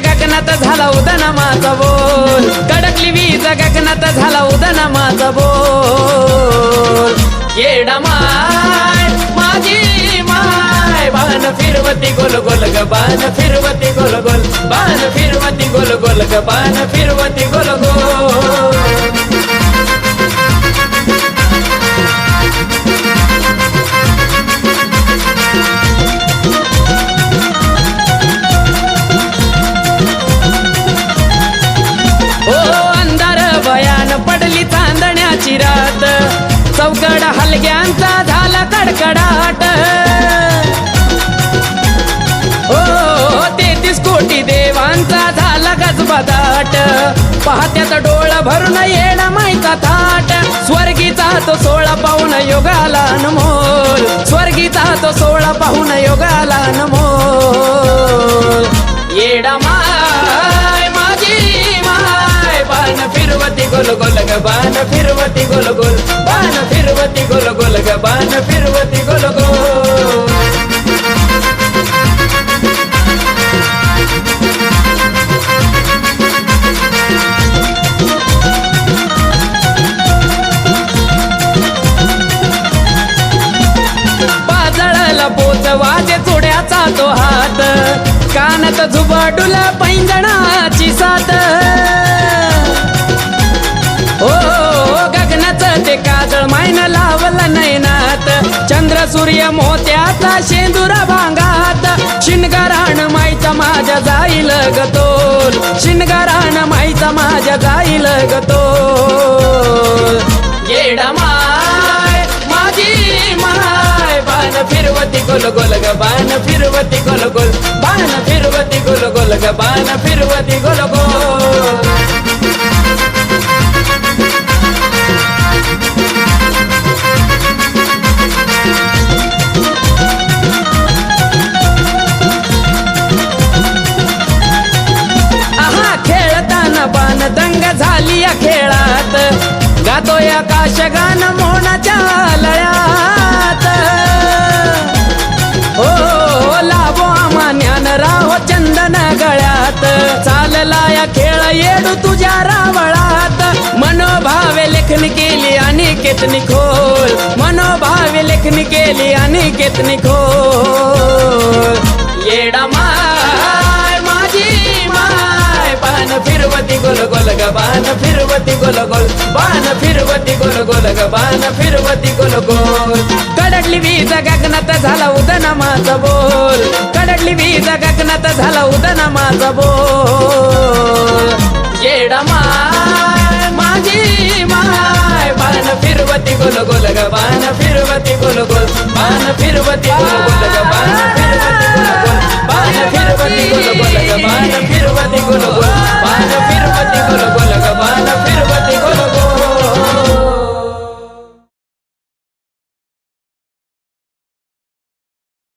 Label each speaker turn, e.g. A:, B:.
A: गगनात झाला उदना माझा बोल, कडकली वीज गगनात झाला उदना माझा बोल. येडा माय माझी माय, बाण फिरवती गोल गोल ग, बाण फिरवती गोल गोल, बाण फिरवती गोल गोल ग, बाण फिरवती गोल गोल. पडली चांदण्याची रात, चौकड हलग्यांचा झाला कडकडाट. हो 33 कोटी देवांचा झाला गजबदाट, पाहत्यात डोळ भरून येणा मायचा थाट. स्वर्गीचा तो 16 पाहून योगाला नमोल, स्वर्गीचा तो 16 पाहून योगाला नमोल. येडा माय माझी माय, बाण फिरवती गोल गोल ग, बाण फिरवती गोल गोल, बाण फिरवती गोल गोल ग, बाण फिरवती गोल गोल. बाजळला पोच वाजे चोड्याचा तो हात, कानात झुबाडूल पैंजणाची साथ. हो गगनाचं ते काजळ मायन लावलं नैनात, चंद्र सूर्य मोत्याचा शेंदुरा भांगात. शिनगारान माईचा माझ्या जाईल ग तोल, शिनगारान माईचा माझ्या जाईल ग तोल. येडा माय माझी माय, बाण फिरवती गोल गोल ग, बाण फिरवती गोल गोल, बाण फिरवती गोल गोल ग, बाण फिरवती गोल गोल. बाण दंग झाली या खेळात, गातोय आकाश गान मोहनाच्या लळ्यात. हो लाभो आम्हा ज्ञान राहो चंदन गळ्यात, चालला या खेळ येडू तुझ्या रावळात. मनोभावे लेखन केली अनिकेत निखोल, मनोभावे लेखन केली अनिकेत निखोल. येडा माय माझी माय, बाण फिरवती गोल गोल ग, बाण फिरवती गोल गोल, बाण फिरवती गोल गोल ग, बाण फिरवती गोल गोल. कडकली वीज गगनात झाला उदना माझा बोल, कडकली वीज गगनात झाला उदना माझा बोल. येडा माय माझी माय, बाण फिरवती गोल गोल ग, बाण फिरवती गोल गोल, बाण फिरवती गोल गोल ग, बाण फिरवती गोल गोल, बाण फिरवती गोल गोल ग, बाण फिरवती गोल गोल.